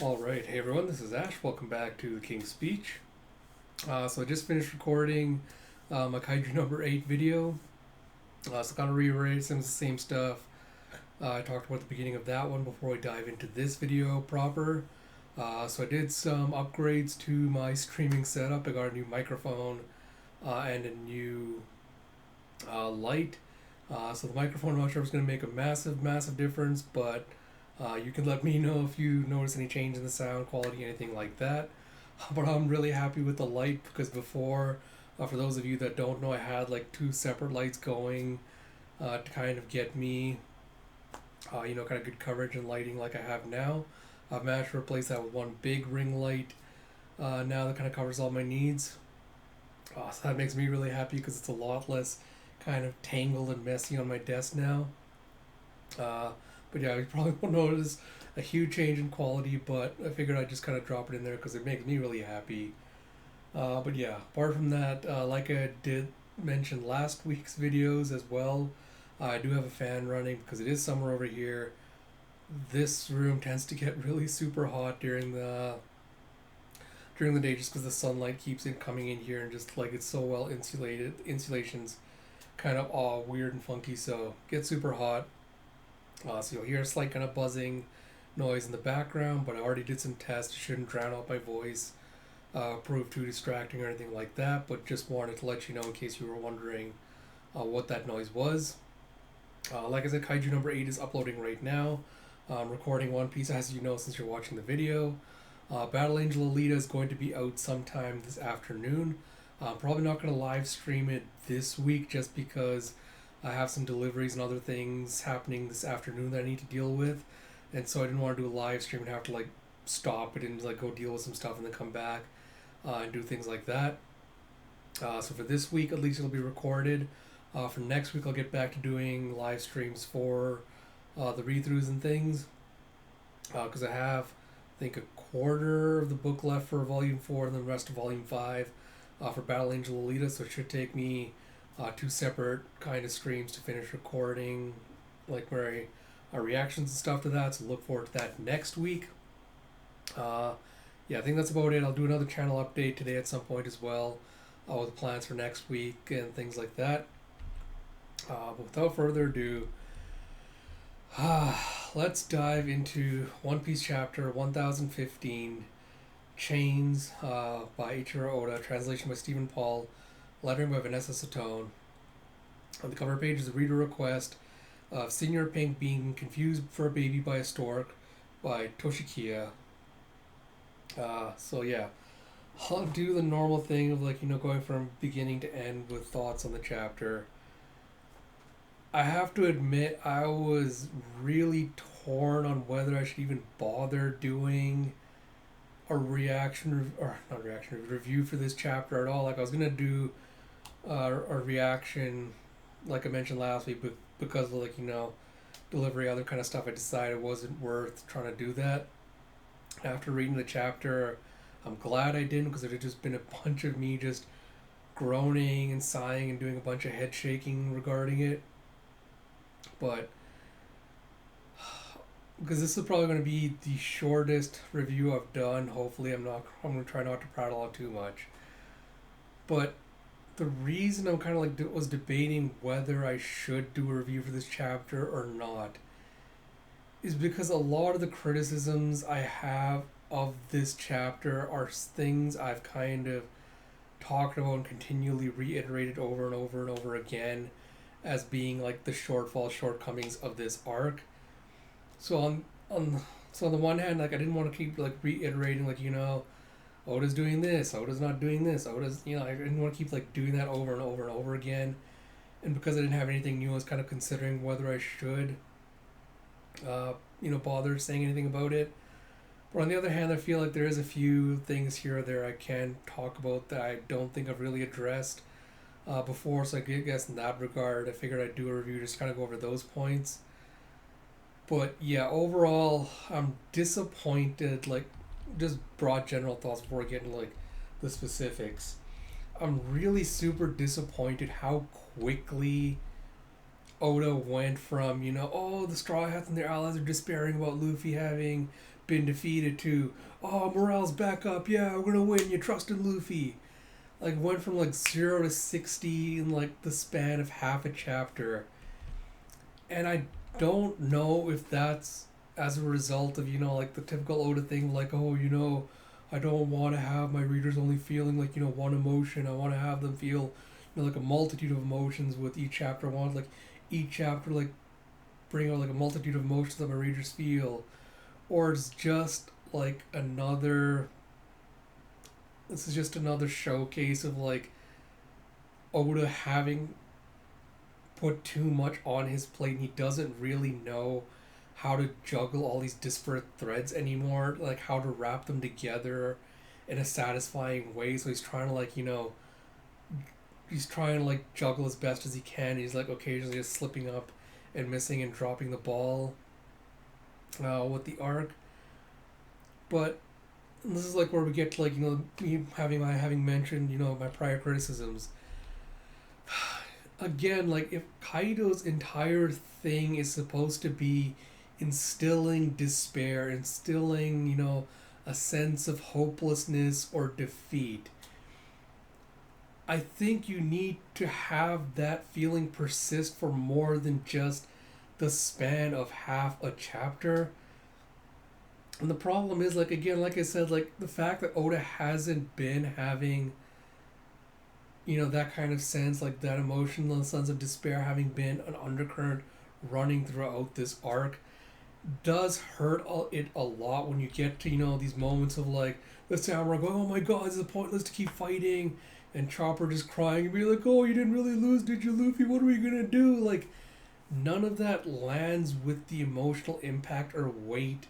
Alright, hey everyone, this is Ash. Welcome back to the King's Speech. So I just finished recording my Kaiju number 8 video. So kind of reiterated some of the same stuff I talked about at the beginning of that one before we dive into this video proper. So I did some upgrades to my streaming setup. I got a new microphone and a new light. So the microphone, I'm not sure if it's going to make a massive difference, but you can let me know if you notice any change in the sound quality, anything like that. But I'm really happy with the light because before, for those of you that don't know, I had like two separate lights going to kind of get me, kind of good coverage and lighting like I have now. I've managed to replace that with one big ring light now that kind of covers all my needs. So that makes me really happy because it's a lot less kind of tangled and messy on my desk now. But yeah, you probably won't notice a huge change in quality, but I figured I'd just kind of drop it in there because it makes me really happy. But yeah, apart from that, like I did mention last week's videos as well, I do have a fan running because it is summer over here. This room tends to get really super hot during the day just because the sunlight keeps it coming in here and just like it's so well insulated. Insulation's kind of all weird and funky, so it gets super hot. So you'll hear a slight kind of buzzing noise in the background, but I already did some tests. It shouldn't drown out my voice, prove too distracting or anything like that, but just wanted to let you know in case you were wondering what that noise was. Like I said, Kaiju number 8 is uploading right now. I'm recording One Piece, as you know, since you're watching the video. Battle Angel Alita is going to be out sometime this afternoon. I'm probably not going to live stream it this week just because I have some deliveries and other things happening this afternoon that I need to deal with, and so I didn't want to do a live stream and have to like stop it and like go deal with some stuff and then come back and do things like that. So for this week at least it'll be recorded. For next week I'll get back to doing live streams for the read-throughs and things because I have I think a quarter of the book left for Volume 4 and the rest of Volume 5 for Battle Angel Alita, so it should take me two separate kind of streams to finish recording, like my reactions and stuff to that. So look forward to that next week. Yeah, I think that's about it. I'll do another channel update today at some point as well, with plans for next week and things like that. But without further ado, let's dive into One Piece chapter 1015, Chains, by Ichiro Oda, translation by Stephen Paul, lettering by Vanessa Satone. On the cover page is a reader request of Senior Pink being confused for a baby by a stork by Toshikiya. So yeah, I'll do the normal thing of going from beginning to end with thoughts on the chapter. I have to admit I was really torn on whether I should even bother doing a review for this chapter at all. Like I was gonna do a reaction, like I mentioned last week, but because of delivery, other kind of stuff, I decided it wasn't worth trying to do that. After reading the chapter, I'm glad I didn't because it had just been a bunch of me just groaning and sighing and doing a bunch of head shaking regarding it. But because this is probably going to be the shortest review I've done, hopefully I'm going to try not to prattle on too much. But the reason I'm kind of was debating whether I should do a review for this chapter or not is because a lot of the criticisms I have of this chapter are things I've kind of talked about and continually reiterated over and over and over again as being like the shortcomings of this arc. So on the one hand, like I didn't want to keep like reiterating Oda's doing this, Oda's not doing this, Oda's, I didn't want to keep like doing that over and over and over again. And because I didn't have anything new, I was kind of considering whether I should, bother saying anything about it. But on the other hand, I feel like there is a few things here or there I can talk about that I don't think I've really addressed before. So I guess in that regard, I figured I'd do a review, just kind of go over those points. But yeah, overall, I'm disappointed, just broad general thoughts before I get into the specifics. I'm really super disappointed how quickly Oda went from, the Straw Hats and their allies are despairing about Luffy having been defeated to, oh, morale's back up, yeah, we're gonna win, you trust in Luffy. Like, went from like 0 to 60 in like the span of half a chapter. And I don't know if that's as a result of, like the typical Oda thing, like, oh, I don't want to have my readers only feeling like, one emotion. I want to have them feel, like a multitude of emotions with each chapter. I want, like, each chapter, like, bring out, like, a multitude of emotions that my readers feel. Or it's just, like, this is just another showcase of, like, Oda having put too much on his plate and he doesn't really know how to juggle all these disparate threads anymore, like how to wrap them together in a satisfying way. So he's trying to like juggle as best as he can. He's like occasionally just slipping up and missing and dropping the ball with the arc. But this is like where we get to like me having mentioned my prior criticisms. Again, like if Kaido's entire thing is supposed to be instilling despair, instilling, a sense of hopelessness or defeat, I think you need to have that feeling persist for more than just the span of half a chapter. And the problem is, like, again, like I said, like the fact that Oda hasn't been having that kind of sense, like that emotional sense of despair having been an undercurrent running throughout this arc, does hurt it a lot when you get to, these moments of like the samurai going, oh my god, this is pointless to keep fighting, and Chopper just crying and be like, oh, you didn't really lose, did you, Luffy? What are we gonna do? Like, none of that lands with the emotional impact or weight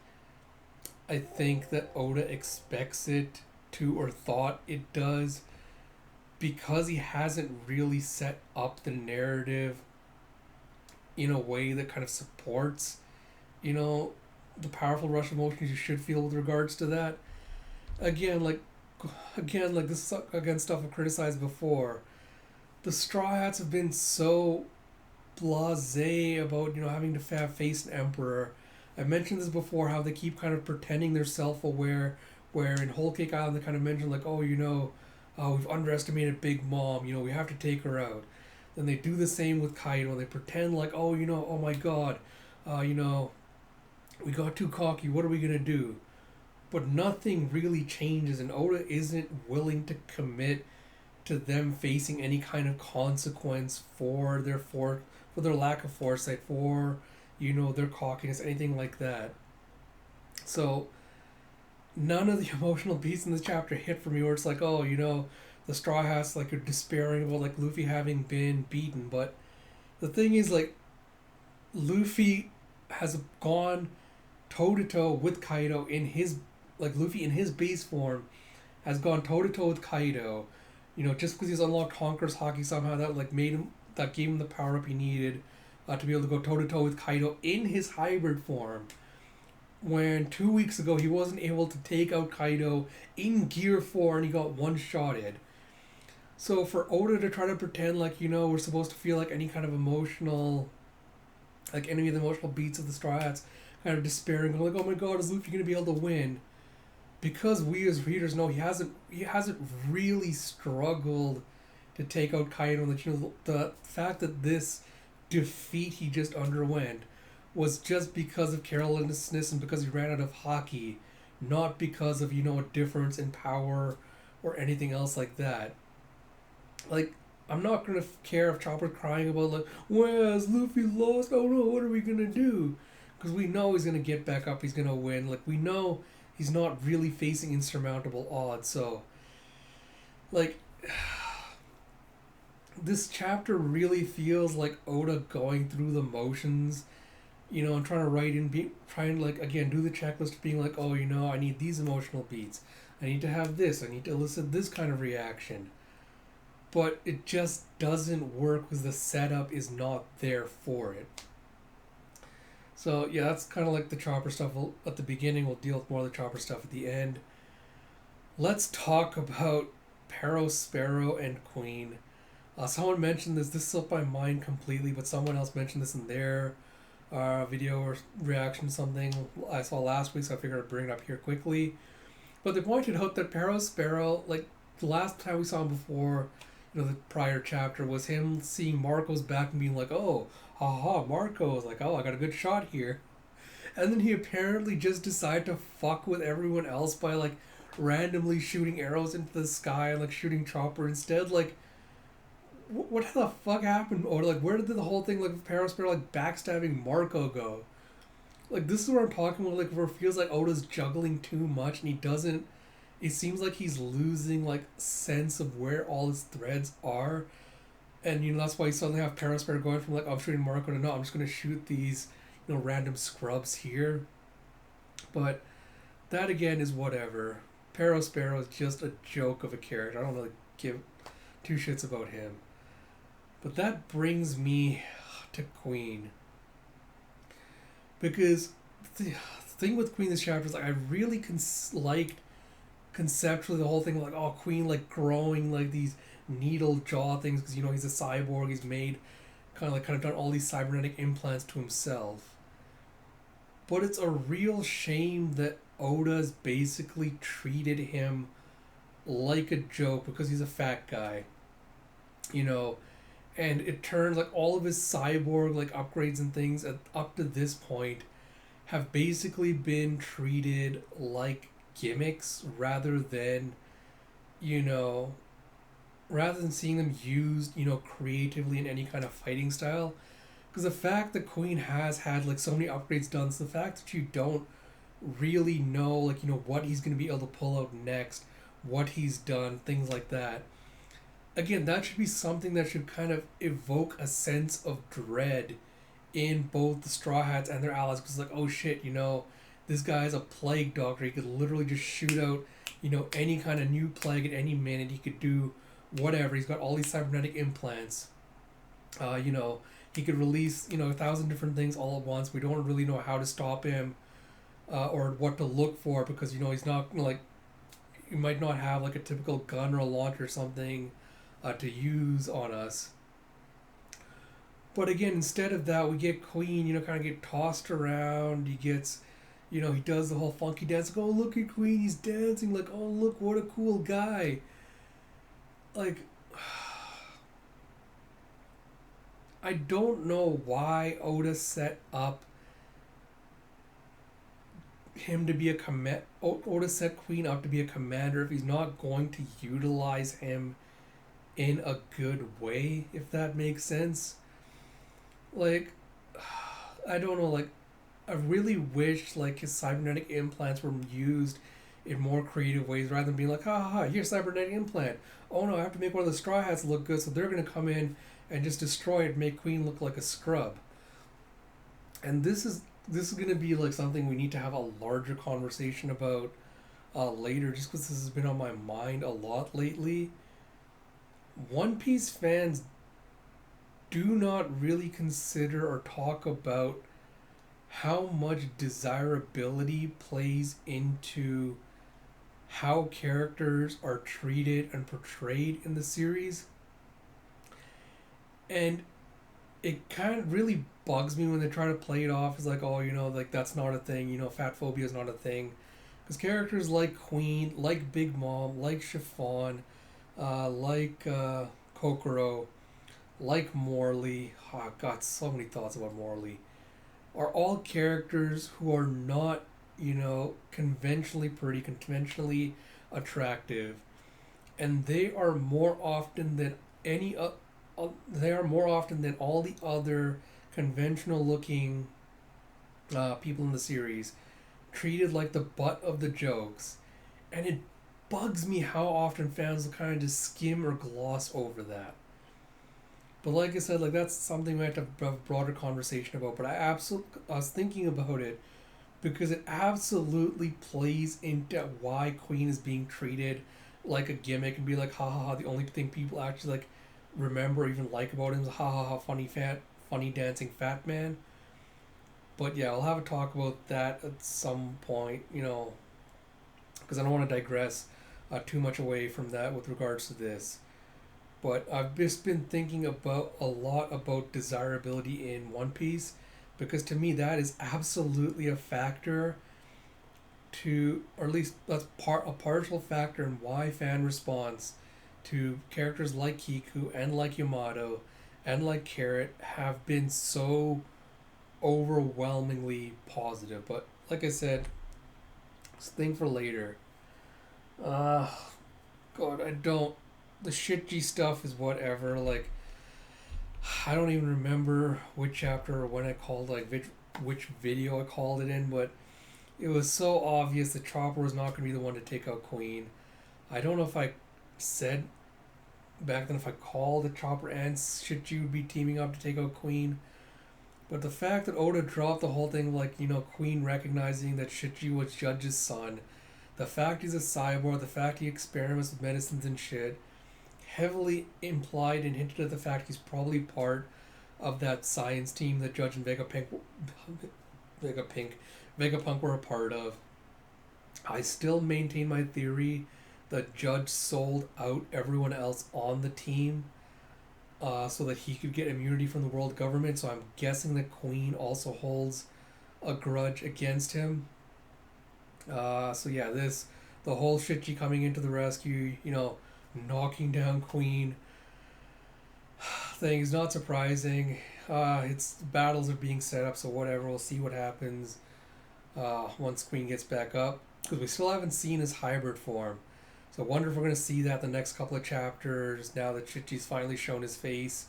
I think that Oda expects it to or thought it does, because he hasn't really set up the narrative in a way that kind of supports, the powerful rush of emotions you should feel with regards to that. Again, like this is again stuff I've criticized before. The Straw Hats have been so blasé about having to face an emperor. I mentioned this before, how they keep kind of pretending they're self-aware. Where in Whole Cake Island they kind of mention like, oh, we've underestimated Big Mom. We have to take her out. Then they do the same with Kaido. They pretend like, oh, oh my god, we got too cocky. What are we gonna do? But nothing really changes, and Oda isn't willing to commit to them facing any kind of consequence for their lack of foresight, for their cockiness, anything like that. So none of the emotional beats in this chapter hit for me where it's like, oh, the Straw Hats like are despairing about like Luffy having been beaten. But the thing is, like, Luffy has gone toe to toe with Kaido in his, like, Luffy in his base form has gone toe to toe with Kaido. Just because he's unlocked Honker's Haki somehow, that gave him the power up he needed to be able to go toe to toe with Kaido in his hybrid form. When 2 weeks ago he wasn't able to take out Kaido in Gear 4 and he got one-shotted. So for Oda to try to pretend like, we're supposed to feel like any kind of emotional, like any of the emotional beats of the Straw Hats, kind of despairing, like, oh my god, is Luffy going to be able to win? Because we as readers know he hasn't really struggled to take out Kaido, and that the fact that this defeat he just underwent was just because of carelessness and because he ran out of Haki, not because of a difference in power or anything else like that. Like, I'm not gonna care if Chopper's crying about like, where's Luffy lost? Oh no, what are we gonna do? Because we know he's gonna get back up. He's gonna win. Like, we know he's not really facing insurmountable odds. So, like, this chapter really feels like Oda going through the motions, and trying to write and trying to, like, again, do the checklist, being like, oh, I need these emotional beats. I need to have this. I need to elicit this kind of reaction. But it just doesn't work because the setup is not there for it. So, yeah, that's kind of like the Chopper stuff at the beginning. We'll deal with more of the Chopper stuff at the end. Let's talk about Pero, Sparrow, and Queen. Someone mentioned this. This slipped my mind completely, but someone else mentioned this in their video or reaction, something I saw last week, so I figured I'd bring it up here quickly. But they pointed out that Sparrow, like the last time we saw him before, the prior chapter was him seeing Marco's back and being like, "Oh, haha, Marco's like, oh, I got a good shot here," and then he apparently just decided to fuck with everyone else by like randomly shooting arrows into the sky and like shooting Chopper instead. Like, what the fuck happened? Or like, where did the whole thing like Sparrow like backstabbing Marco go? Like, this is what I'm talking about. Like, where it feels like Oda's juggling too much and he doesn't. It seems like he's losing like sense of where all his threads are, and that's why you suddenly have Sparrow going from like, oh, I'm shooting Marco to no, I'm just gonna shoot these random scrubs here. But that again is whatever. Sparrow is just a joke of a character. I don't really give two shits about him. But that brings me to Queen. Because the thing with Queen this chapter is like I really liked conceptually the whole thing, like, oh, Queen like growing like these needle jaw things because he's a cyborg. He's made kind of done all these cybernetic implants to himself. But it's a real shame that Oda's basically treated him like a joke because he's a fat guy, and it turns like all of his cyborg like upgrades and things up to this point have basically been treated like gimmicks rather than seeing them used creatively in any kind of fighting style. Because the fact that Queen has had like so many upgrades done, so the fact that you don't really know like what he's going to be able to pull out next, what he's done, things like that, again, that should be something that should kind of evoke a sense of dread in both the Straw Hats and their allies. Because like, oh shit, this guy is a plague doctor. He could literally just shoot out any kind of new plague at any minute. He could do whatever. He's got all these cybernetic implants. He could release 1,000 different things all at once. We don't really know how to stop him or what to look for, because he's not like, he might not have like a typical gun or a launcher or something to use on us. But again, instead of that, we get Queen kind of get tossed around. He gets he does the whole funky dance, like, oh, look at Queen, he's dancing, like, oh, look, what a cool guy. Like, I don't know why Oda set up him to be Oda set Queen up to be a commander if he's not going to utilize him in a good way, if that makes sense. Like, I don't know, like, I really wish like his cybernetic implants were used in more creative ways rather than being like, ha ha ha, here's cybernetic implant. Oh no, I have to make one of the Straw Hats look good, so they're gonna come in and just destroy it and make Queen look like a scrub. And this is gonna be like something we need to have a larger conversation about later, just because this has been on my mind a lot lately. One Piece fans do not really consider or talk about how much desirability plays into how characters are treated and portrayed in the series. And it kind of really bugs me when they try to play it off as like, oh, like that's not a thing, fat phobia is not a thing. Because characters like Queen, like Big Mom, like Chiffon, like Kokoro, like Morley, oh, I've got so many thoughts about Morley, are all characters who are not, conventionally pretty, conventionally attractive, and they are more often than all the other conventional looking people in the series treated like the butt of the jokes, and it bugs me how often fans will kind of just skim or gloss over that. But like I said, like that's something we have to have a broader conversation about. But I was thinking about it because it absolutely plays into why Queen is being treated like a gimmick and be like, ha ha ha, the only thing people actually like remember or even like about him is ha ha ha, funny dancing fat man. But yeah, I'll have a talk about that at some point, because I don't want to digress too much away from that with regards to this. But I've just been thinking a lot about desirability in One Piece, because to me that is absolutely a factor to, or at least that's a partial factor in why fan response to characters like Kiku and like Yamato and like Carrot have been so overwhelmingly positive. But like I said, it's a thing for later. Uh, God, I don't. The shitgy stuff is whatever. Like, I don't even remember which chapter or when I called, like, which video I called it in, but it was so obvious that Chopper was not going to be the one to take out Queen. I don't know if I said back then if I called that Chopper and Shitji would be teaming up to take out Queen. But the fact that Oda dropped the whole thing, like, Queen recognizing that Shitji was Judge's son, the fact he's a cyborg, the fact he experiments with medicines and shit, heavily implied and hinted at the fact he's probably part of that science team that Judge and Vegapunk were a part of. I still maintain my theory that Judge sold out everyone else on the team so that he could get immunity from the world government. So I'm guessing that Queen also holds a grudge against him. So yeah, the whole Shitji coming into the rescue, knocking down Queen thing is not surprising. It's battles are being set up, so whatever. We'll see what happens once Queen gets back up, because we still haven't seen his hybrid form. So I wonder if we're going to see that the next couple of chapters, now that Shichi's finally shown his face,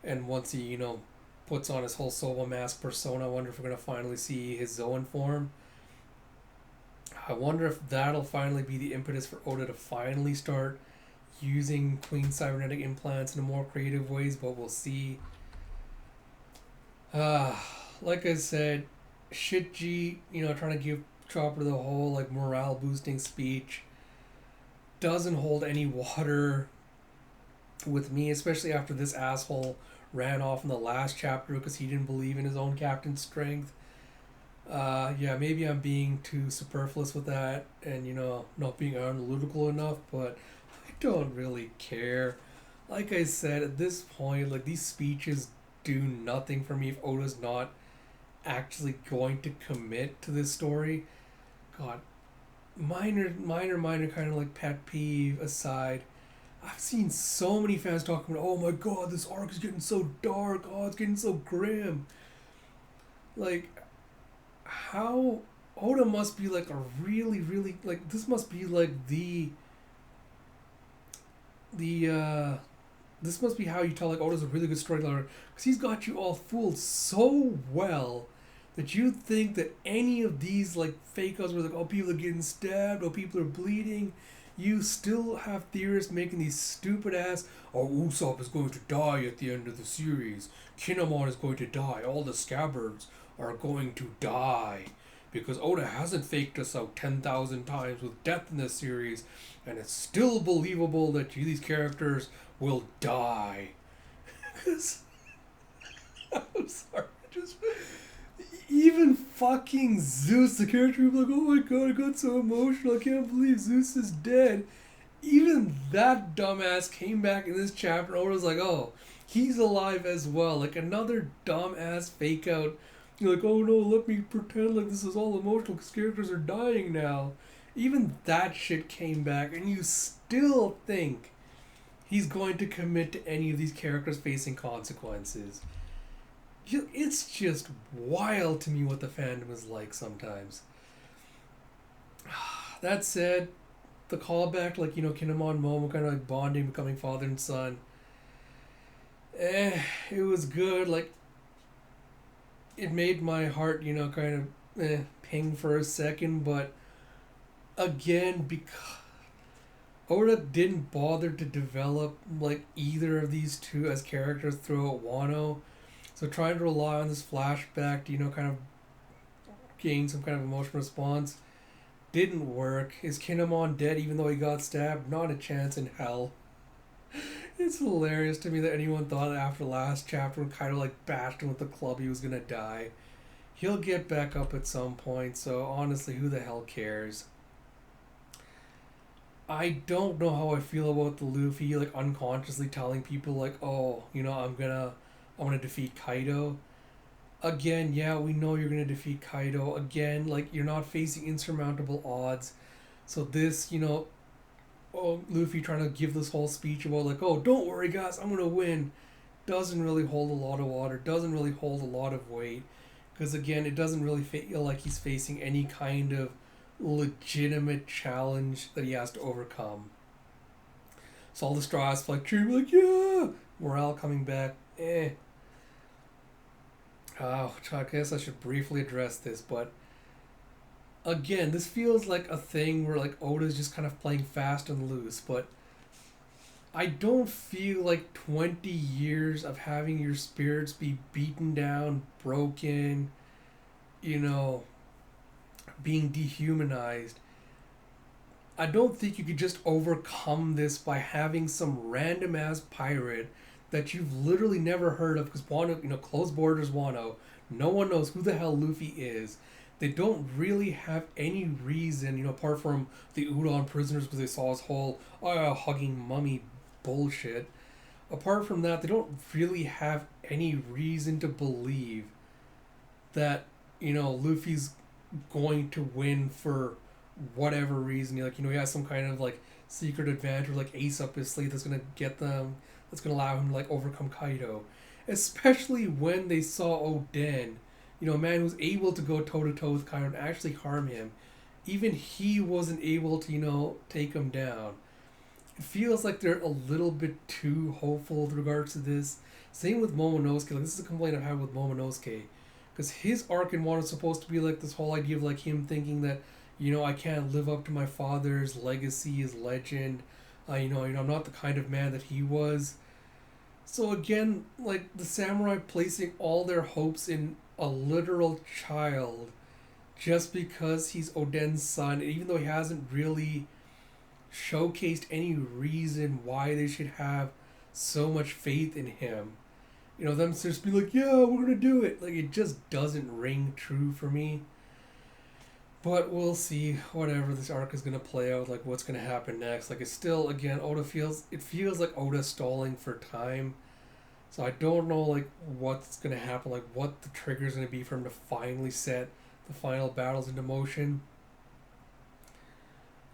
and once he, puts on his whole Sova mask persona, I wonder if we're going to finally see his Zoan form. I wonder if that'll finally be the impetus for Oda to finally start using Queen's cybernetic implants in more creative ways, but we'll see. Like I said, Shitji, trying to give Chopper the whole, like, morale boosting speech doesn't hold any water with me, especially after this asshole ran off in the last chapter because he didn't believe in his own captain's strength. Yeah, maybe I'm being too superfluous with that and, not being analytical enough, but I don't really care. Like I said, at this point, like, these speeches do nothing for me if Oda's not actually going to commit to this story. God, minor kind of like pet peeve aside, I've seen so many fans talking about, oh my god, this arc is getting so dark, oh, it's getting so grim. Like, how Oda must be like a really, really, like, this must be like this must be how you tell, like, Oda's a really good storyteller, because he's got you all fooled so well that you think that any of these, like, fake outs where, like, oh, people are getting stabbed, oh, people are bleeding, you still have theorists making these stupid ass, oh, Usopp is going to die at the end of the series, Kinemon is going to die, all the scabbards are going to die, because Oda hasn't faked us out 10,000 times with death in this series, and it's still believable that these characters will die. Because, I'm sorry, even fucking Zeus, the character who's like, oh my god, I got so emotional, I can't believe Zeus is dead. Even that dumbass came back in this chapter and was like, oh, he's alive as well. Like, another dumbass fake out. You're like, oh no, let me pretend like this is all emotional because characters are dying now. Even that shit came back, and you still think he's going to commit to any of these characters facing consequences. It's just wild to me what the fandom is like sometimes. That said, the callback, like, Kinemon Momo kind of like bonding, becoming father and son, it was good. Like, it made my heart, kind of ping for a second, but again, because Oda didn't bother to develop, like, either of these two as characters throughout Wano. So trying to rely on this flashback to, kind of gain some kind of emotional response didn't work. Is Kinemon dead even though he got stabbed? Not a chance in hell. It's hilarious to me that anyone thought that after last chapter when Kaido, like, bashed him with the club he was gonna die. He'll get back up at some point, so honestly, who the hell cares? I don't know how I feel about the Luffy, like, unconsciously telling people, like, oh, I'm gonna defeat Kaido. again, yeah, we know you're gonna defeat Kaido. Again, like you're not facing insurmountable odds. So this, oh, Luffy trying to give this whole speech about like, oh, don't worry, guys, I'm gonna win, doesn't really hold a lot of water. Doesn't really hold a lot of weight, because again, it doesn't really feel like he's facing any kind of legitimate challenge that he has to overcome. So all the straws like cheering like yeah, morale coming back. Oh, I guess I should briefly address this, but again, this feels like a thing where like Oda's just kind of playing fast and loose, but I don't feel like 20 years of having your spirits be beaten down, broken, you know, being dehumanized. I don't think you could just overcome this by having some random ass pirate that you've literally never heard of because Wano, closed borders Wano, no one knows who the hell Luffy is. They don't really have any reason, apart from the Udon prisoners because they saw his whole hugging mummy bullshit. Apart from that, they don't really have any reason to believe that, Luffy's going to win for whatever reason. He has some kind of like secret advantage or like ace up his sleeve that's gonna get them, that's gonna allow him to like overcome Kaido. Especially when they saw Oden, a man who's able to go toe to toe with Kaido and actually harm him. Even he wasn't able to, take him down. It feels like they're a little bit too hopeful with regards to this. Same with Momonosuke. Like, this is a complaint I've had with Momonosuke. Because his arc in Wano is supposed to be like this whole idea of like him thinking that, I can't live up to my father's legacy, his legend. I'm not the kind of man that he was. So again, like the samurai placing all their hopes in a literal child just because he's Oden's son, and even though he hasn't really showcased any reason why they should have so much faith in him. Them just be like, yeah, we're gonna do it. Like, it just doesn't ring true for me. But we'll see. Whatever this arc is gonna play out, like what's gonna happen next. Like, it's still, again, it feels like Oda's stalling for time. So I don't know like what's gonna happen, like what the trigger is gonna be for him to finally set the final battles into motion.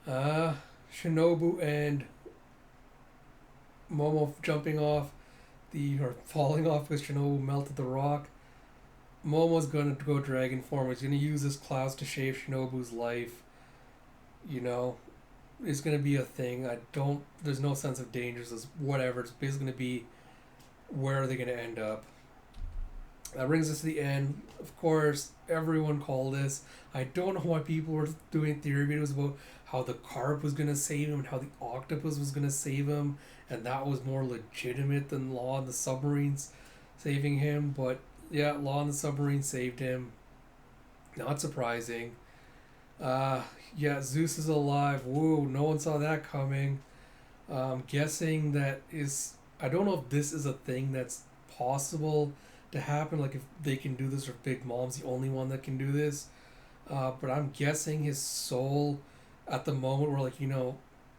Shinobu and Momo jumping off or falling off because Shinobu melted the rock. Momo's gonna go dragon form. He's gonna use his clouds to shave Shinobu's life. It's gonna be a thing. There's no sense of danger. It's whatever. It's basically gonna be where are they gonna end up. That brings us to the end. Of course, everyone called this. I don't know why people were doing theory videos about how the carp was gonna save him and how the octopus was gonna save him, and that was more legitimate than Law and the submarines saving him. But yeah, Law and the submarine saved him. Not surprising. Yeah, Zeus is alive. Whoa, no one saw that coming. Guessing that is. I don't know if this is a thing that's possible to happen. Like if they can do this, or Big Mom's the only one that can do this. But I'm guessing his soul, at the moment where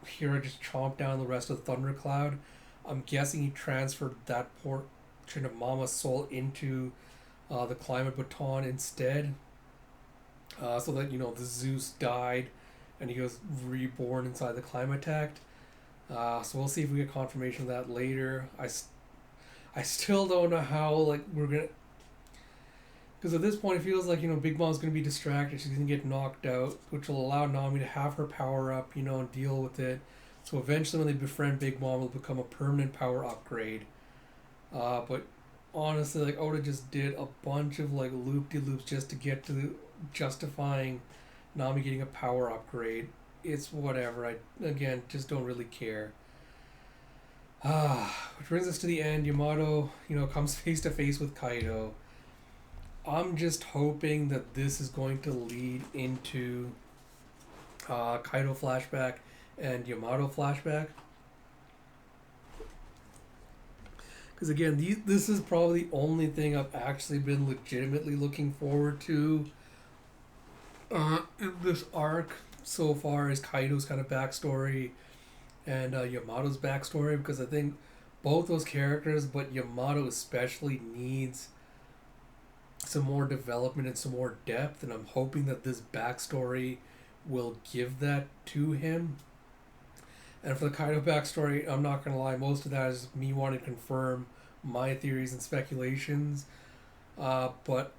Hira just chomped down the rest of the thundercloud. I'm guessing he transferred that portion of Mama's soul into the climate baton instead. So that the Zeus died, and he was reborn inside the Climatact. So we'll see if we get confirmation of that later. I still don't know how we're gonna, because at this point it feels like Big Mom's gonna be distracted. She's gonna get knocked out, which will allow Nami to have her power up, and deal with it. So eventually, when they befriend Big Mom, it'll become a permanent power upgrade. But honestly, Oda just did a bunch of loop-de-loops just to get to justifying Nami getting a power upgrade. It's whatever. I, again, just don't really care. Which brings us to the end. Yamato, comes face to face with Kaido. I'm just hoping that this is going to lead into Kaido flashback and Yamato flashback. Because again, this is probably the only thing I've actually been legitimately looking forward to in this arc so far, is Kaido's kind of backstory and Yamato's backstory, because I think both those characters, but Yamato especially, needs some more development and some more depth, and I'm hoping that this backstory will give that to him. And for the Kaido backstory, I'm not gonna lie, most of that is me wanting to confirm my theories and speculations. But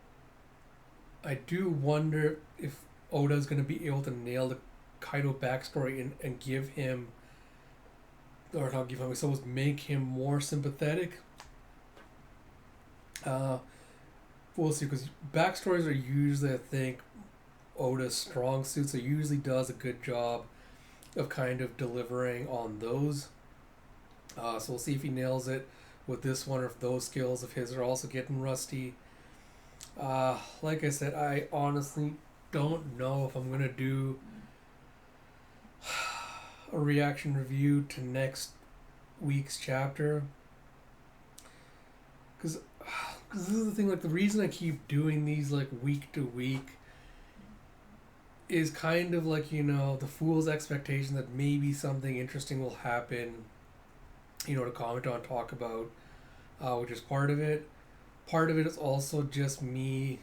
I do wonder if Oda's gonna be able to nail the Kaido backstory and give him, or not give him, I suppose make him more sympathetic. Uh, we'll see, because backstories are usually, I think, Oda's strong suit, so he usually does a good job of kind of delivering on those. So we'll see if he nails it with this one, or if those skills of his are also getting rusty. Like I said, I honestly don't know if I'm gonna do a reaction review to next week's chapter, because this is the thing. Like, the reason I keep doing these like week to week is kind of like, the fool's expectation that maybe something interesting will happen, to comment on, talk about, which is part of it. Part of it is also just me.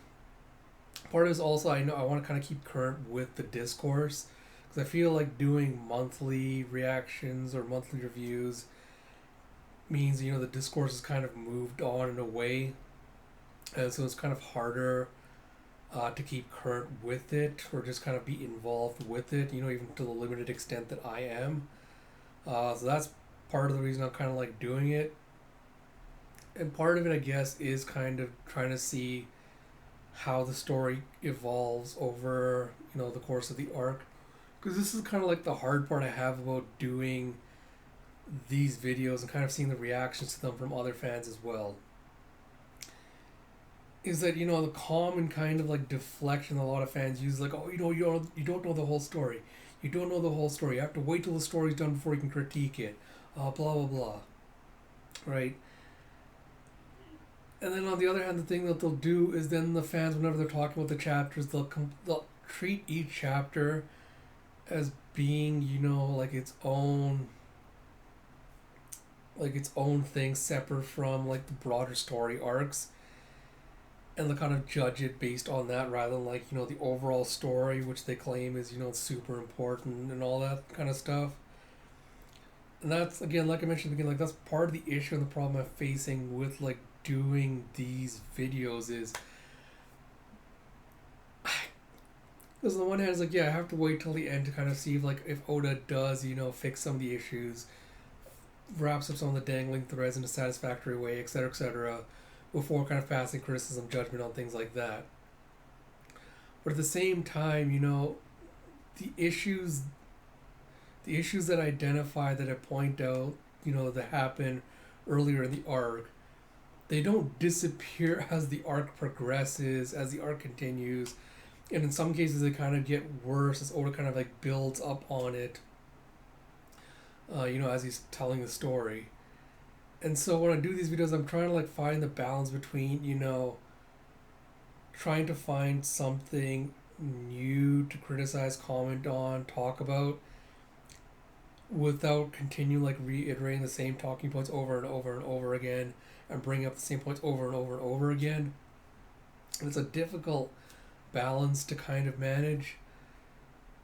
Part of it is also, I know I want to kind of keep current with the discourse, because I feel like doing monthly reactions or monthly reviews means, the discourse has kind of moved on in a way, and so it's kind of harder to keep current with it, or just kind of be involved with it, even to the limited extent that I am. So that's part of the reason I'm kind of like doing it. And part of it, I guess, is kind of trying to see how the story evolves over, the course of the arc. Because this is kind of like the hard part I have about doing these videos and kind of seeing the reactions to them from other fans as well. Is that, the common kind of like deflection a lot of fans use, like, oh, you don't know the whole story. You don't know the whole story. You have to wait till the story's done before you can critique it. Blah, blah, blah. Right? And then on the other hand, the thing that they'll do is then the fans, whenever they're talking about the chapters, they'll treat each chapter as being, like its own thing, separate from like the broader story arcs. And they'll kind of judge it based on that, rather than like, the overall story, which they claim is, super important and all that kind of stuff. And that's, again, like I mentioned at the beginning, like, that's part of the issue and the problem I'm facing with like doing these videos is, because on the one hand, it's like, yeah, I have to wait till the end to kind of see if Oda does, fix some of the issues, wraps up some of the dangling threads in a satisfactory way, etc., before kind of passing criticism, judgment on things like that. But at the same time, the issues that I identify, that I point out, that happen earlier in the arc, they don't disappear as the arc progresses, as the arc continues, and in some cases they kind of get worse as Oda kind of like builds up on it, as he's telling the story. And so when I do these videos, I'm trying to like find the balance between, trying to find something new to criticize, comment on, talk about, without continuing like reiterating the same talking points over and over and over again, and bringing up the same points over and over and over again. And it's a difficult balance to kind of manage.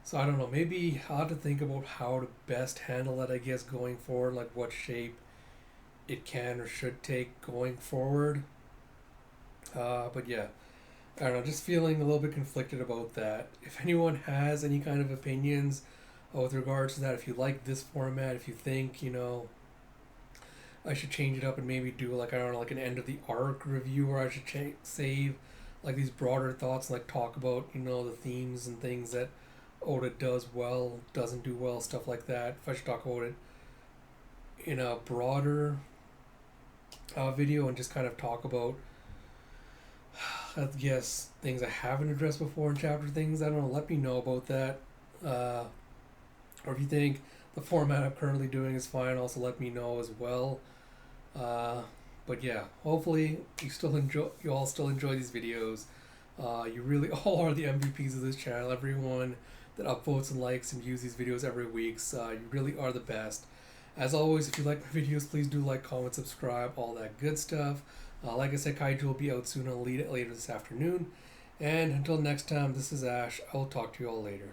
So I don't know, maybe I'll have to think about how to best handle that, I guess, going forward, like what shape it can or should take going forward. But yeah, I don't know, just feeling a little bit conflicted about that. If anyone has any kind of opinions with regards to that, if you like this format, if you think, I should change it up and maybe do like, I don't know, like an end of the arc review, or I should save like these broader thoughts and like talk about, the themes and things that Oda does well, doesn't do well, stuff like that. If I should talk about it in a broader video and just kind of talk about, I guess, things I haven't addressed before in chapter things, I don't know, let me know about that. Or if you think the format I'm currently doing is fine, also let me know as well. But yeah, hopefully you all still enjoy these videos. You really all are the MVPs of this channel. Everyone that upvotes and likes and views these videos every week, so you really are the best. As always, if you like my videos, please do like, comment, subscribe, all that good stuff. Like I said, Kaiju will be out soon. I'll lead it later this afternoon. And until next time, this is Ash. I will talk to you all later.